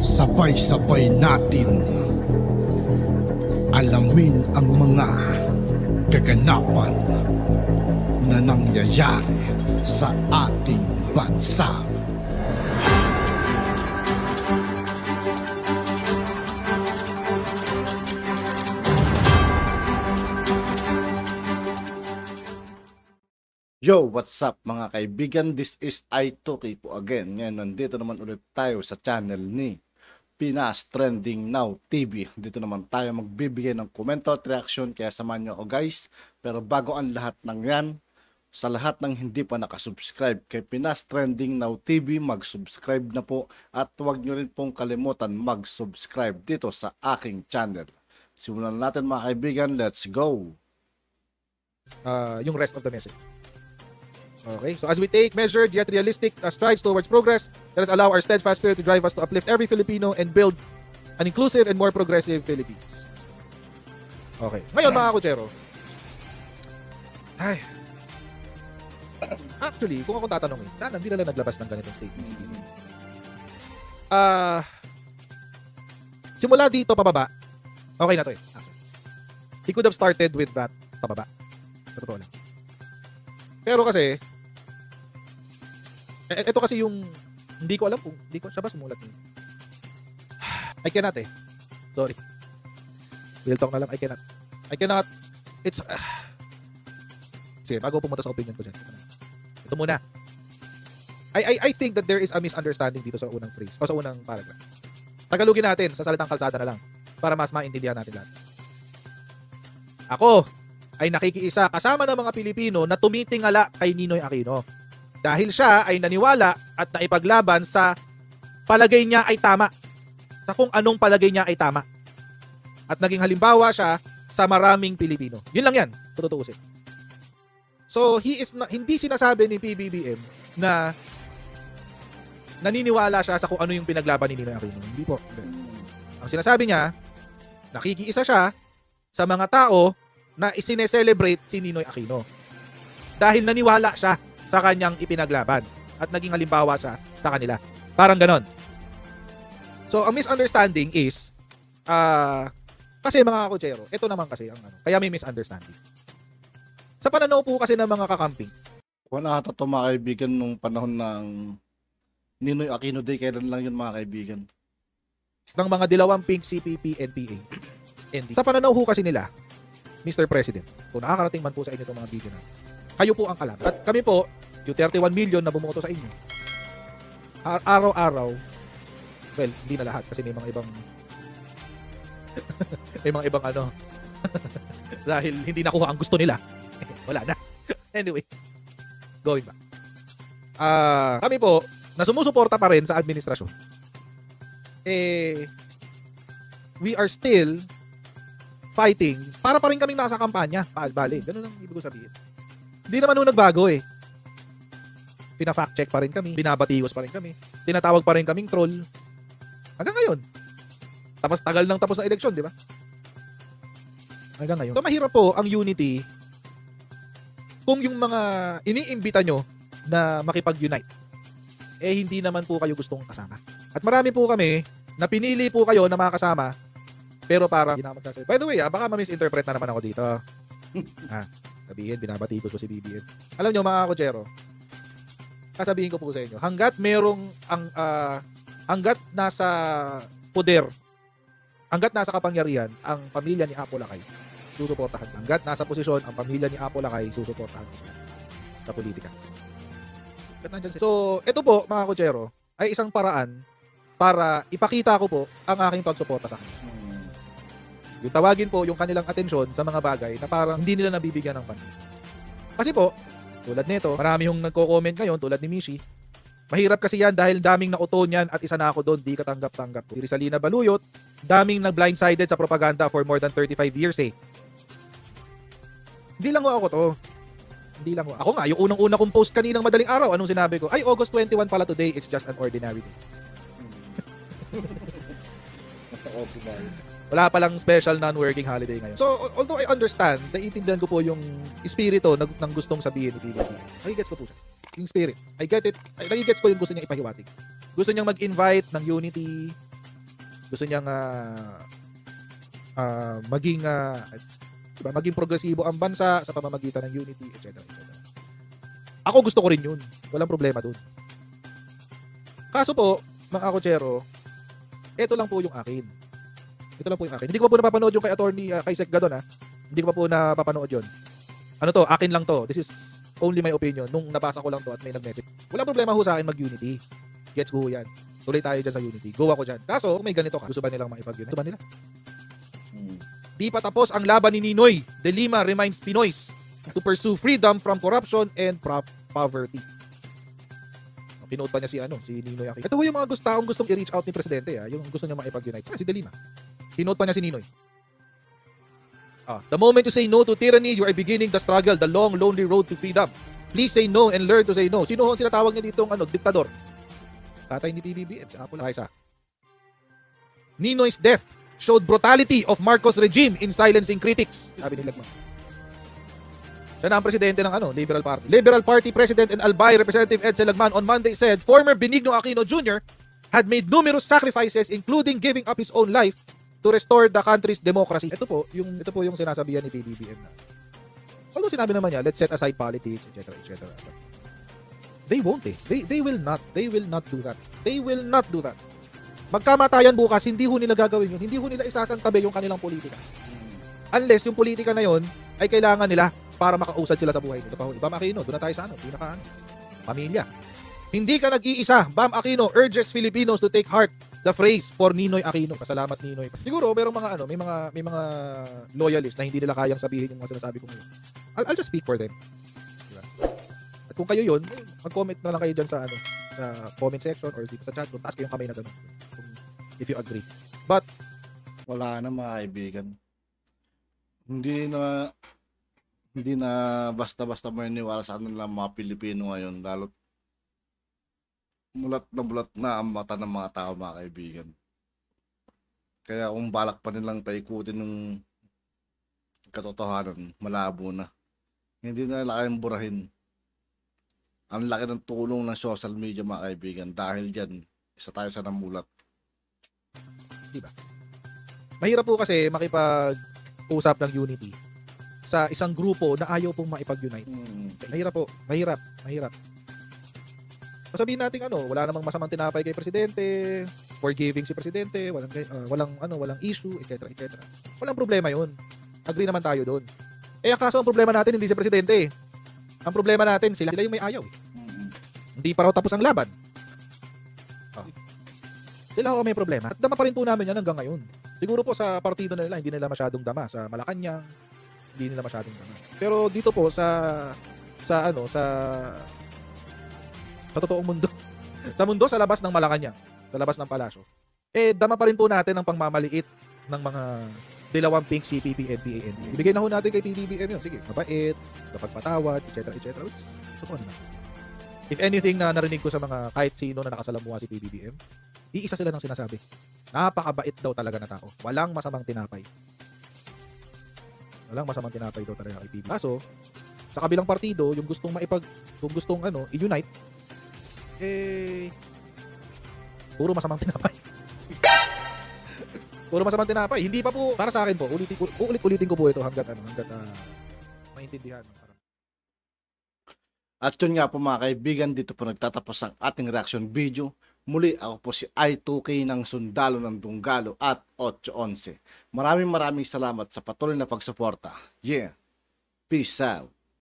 Sabay-sabay natin alamin ang mga kaganapan na nangyayari sa ating bansa. Yo, what's up mga kaibigan? This is I2K po again. Ngayon, nandito naman ulit tayo sa channel ni Pinas Trending Now TV. Dito naman tayo magbibigay ng komento at reaction, kaya samahan nyo ako guys. Pero bago ang lahat ng yan, sa lahat ng hindi pa nakasubscribe kay Pinas Trending Now TV, mag-subscribe na po. At huwag nyo rin pong kalimutan mag-subscribe dito sa aking channel. Simulan natin mga kaibigan, let's go! Yung rest of the message. Okay, so as we take measured yet realistic strides towards progress, let us allow our steadfast spirit to drive us to uplift every Filipino and build an inclusive and more progressive Philippines. Okay, ngayon mga kutsero, actually, kung ako tatanungin, sana hindi na lang naglabas ng ganitong statement. Simula dito pababa, okay na to eh. He could have started with that pababa. Sa totoo lang. Pero kasi, ito kasi yung, hindi ko alam kung, hindi ko, siya ba sumulat niyo? I cannot eh. Sorry. Real talk na lang, I cannot, it's, sige, bago pumunta sa opinion ko dyan. Ito muna. I think that there is a misunderstanding dito sa unang phrase, o sa unang paragraph. Tagalogin natin, sa salitang kalsada na lang, para mas maintindihan natin lahat. Ako ay nakikiisa kasama ng mga Pilipino na tumitingala kay Ninoy Aquino dahil siya ay naniwala at naipaglaban sa palagay niya ay tama, sa kung anong palagay niya ay tama, at naging halimbawa siya sa maraming Pilipino. Yun lang yan, tutuusin. So he is hindi sinasabi ni PBBM na naniniwala siya sa kung ano yung pinaglaban ni Ninoy Aquino. Hindi po. Ang sinasabi niya, nakikiisa siya sa mga tao na isineselebrate si Ninoy Aquino dahil naniwala siya sa kanyang ipinaglaban at naging halimbawa siya sa kanila. Parang ganon. So, ang misunderstanding is kasi mga kutsero, ito naman kasi ang ano, kaya may misunderstanding. Sa pananaw po kasi ng mga kakamping. Wala ata ito mga kaibigan nung panahon ng Ninoy Aquino Day, kailan lang yun mga kaibigan? Ng mga dilawang pink CPP, NPA. Sa pananaw ho kasi nila, Mr. President, kung nakakarating man po sa inyo itong mga video na, kayo po ang kalaban. At kami po, yung 31 million na bumoto sa inyo, araw-araw, well, hindi na lahat kasi may mga ibang may mga ibang ano dahil hindi nakuha ang gusto nila. Wala na. Anyway, going back. Kami po, na sumusuporta pa rin sa administrasyon, we are still fighting para pa rin kaming nasa kampanya. Bali, ganun ang ibig ko sabihin. Hindi naman nung nagbago eh. Pina-fact check pa rin kami, binabatikos pa rin kami, tinatawag pa rin kaming troll. Hanggang ngayon. Tapos tagal nang tapos na eleksyon, di ba? Hanggang ngayon. So mahirap po ang unity kung yung mga iniimbita nyo na makipag-unite, hindi naman po kayo gustong kasama. At marami po kami na pinili po kayo na mga kasama, pero parang ginamit kasi. By the way, baka ma-misinterpret na naman ako dito. Sabihin, binabatikos ko si BBM. Alam nyo mga kutsero, sasabihin ko po sa inyo, hanggat merong hanggat nasa poder, hanggat nasa kapangyarihan ang pamilya ni Apo Lakay, susuportahan. Hanggat nasa posisyon ang pamilya ni Apo Lakay, susuportahan sa politika. So, ito po mga kutsero ay isang paraan para ipakita ko po ang aking pagsuporta sa kanila. Yung tawagin po yung kanilang atensyon sa mga bagay na parang hindi nila nabibigyan ng pansin. Kasi po, tulad nito, marami yung nagko-comment ngayon, tulad ni Mishi. Mahirap kasi yan dahil daming nauto niyan at isa na ako doon, di katanggap-tanggap. Si Rizalina Baluyot, daming nag-blindsided sa propaganda for more than 35 years eh. Hindi lang ako to. Hindi lang ako nga, yung unang-una kong post kaninang madaling araw, anong sinabi ko? Ay, August 21 pala today, it's just an ordinary day. Wala palang special non-working holiday ngayon. So, although I understand, naiintindihan ko po yung espiritu ng gustong sabihin ni PBBM. Nagigets ko po siya. Yung spirit. I get it. Nagigets ko yung gusto niya ipahiwatig. Gusto niyang mag-invite ng unity, Gusto niyang maging diba, maging progresibo ang bansa sa pamamagitan ng unity, etc. Ako gusto ko rin yun. Walang problema dun. Kaso po, mga Akochero, ito lang po yung akin. Ito lang po yung akin. Hindi ko pa po napapanood yung kay attorney, kay Sec Gadon Hindi ko pa po napapanood yun. Ano to? Akin lang to. This is only my opinion. Nung nabasa ko lang to at may nag-message. Wala problema ho sa akin mag-unity. Gets ko yan. Tuloy tayo dyan sa unity. Go ako dyan. Kaso, kung may ganito ka, gusto ba nilang maipag-unity? Gusto ba nila? Di pa tapos ang laban ni Ninoy. De Lima reminds Pinoys to pursue freedom from corruption and poverty. Pinote pa niya si Ninoy Aquino. Ito yung mga taong gustong i-reach out ni Presidente, yung gusto niya maipag-unite. Si De Lima. Pinote pa niya si Ninoy. The moment you say no to tyranny, you are beginning the struggle, the long, lonely road to freedom. Please say no and learn to say no. Sino ho sila tawag niya ditong diktador? Tatay ni PBBM. Sa Apo lang. Ninoy's death showed brutality of Marcos regime in silencing critics. Sabi nila. Siya na ang presidente ng Liberal Party. Liberal Party President and Albay Representative Ed Selagman on Monday said former Benigno Aquino Jr. had made numerous sacrifices including giving up his own life to restore the country's democracy. Ito po yung sinasabihan ni PBBM na. Although sinabi naman niya, let's set aside politics, etc., etc. They won't They will not do that. They will not do that. Magkamatayan bukas, hindi ho nila gagawin yun. Hindi ho nila isasantabi yung kanilang politika. Unless yung politika na yun ay kailangan nila para makausad sila sa buhay nito. Bam Aquino, doon na tayo sa pamilya. Hindi ka nag-iisa. Bam Aquino urges Filipinos to take heart the phrase for Ninoy Aquino. Pasalamat Ninoy. Siguro merong may mga loyalist na hindi nila kayang sabihin yung mga sinasabi ko ngayon. I'll just speak for them. Diba? At kung kayo yun, mag-comment na lang kayo dyan sa comment section or dito sa chat room. Taas kayong kamay na gano'n. If you agree. But wala na mga kaibigan. Hindi na basta-basta maniniwala sa kanila mga Pilipino ngayon, lalo mulat na ang mata ng mga tao, mga kaibigan. Kaya kung balak pa nilang paikutin ng katotohanan, malabo na. Hindi na nila kayang burahin. Ang laki ng tulong ng social media, mga kaibigan. Dahil dyan, isa tayo sa namulat. Diba? Mahirap po kasi makipag-usap ng unity sa isang grupo na ayaw pong maipag-unite. Mahirap po. Mahirap. Sabihin natin wala namang masamang tinapay kay Presidente, forgiving si Presidente, walang issue, etc., etc. Walang problema 'yun. Agree naman tayo doon. Ang kaso ang problema natin hindi si Presidente. Ang problema natin sila yung may ayaw. Hindi pa raw tapos ang laban. Sila may problema. At dama pa rin po namin yan hanggang ngayon. Siguro po sa partido na nila, hindi nila masyadong dama. Sa Malacanang, hindi nila masyadong dama. Pero dito po sa totoong mundo, sa labas ng Malacanang, sa labas ng palasyo, dama pa rin po natin ang pangmamaliit ng mga dilawang pink CPP, NPA, NPA. Ibigay na ho natin kay PBBM yun. Sige, mabait, kapagpatawad, etc., etc. Totoo naman. If anything na narinig ko sa mga kahit sino na nakasalamuha si PBBM, iisa sila ng sinasabi. Napakabait daw talaga na tao. Walang masamang tinapay. Walang masamang tinapay daw talaga kay PBBM. Kaso, sa kabilang partido, yung gustong i-unite, puro masamang tinapay. Puro masamang tinapay. Hindi pa po, para sa akin po, ulit-ulitin ko po ito hanggat maintindihan. At yun nga po mga kaibigan, dito po nagtatapos ang ating reaction video. Muli ako po si I2K ng Sundalo ng Dunggalo at 811. Maraming salamat sa patuloy na pagsuporta. Yeah. Peace out.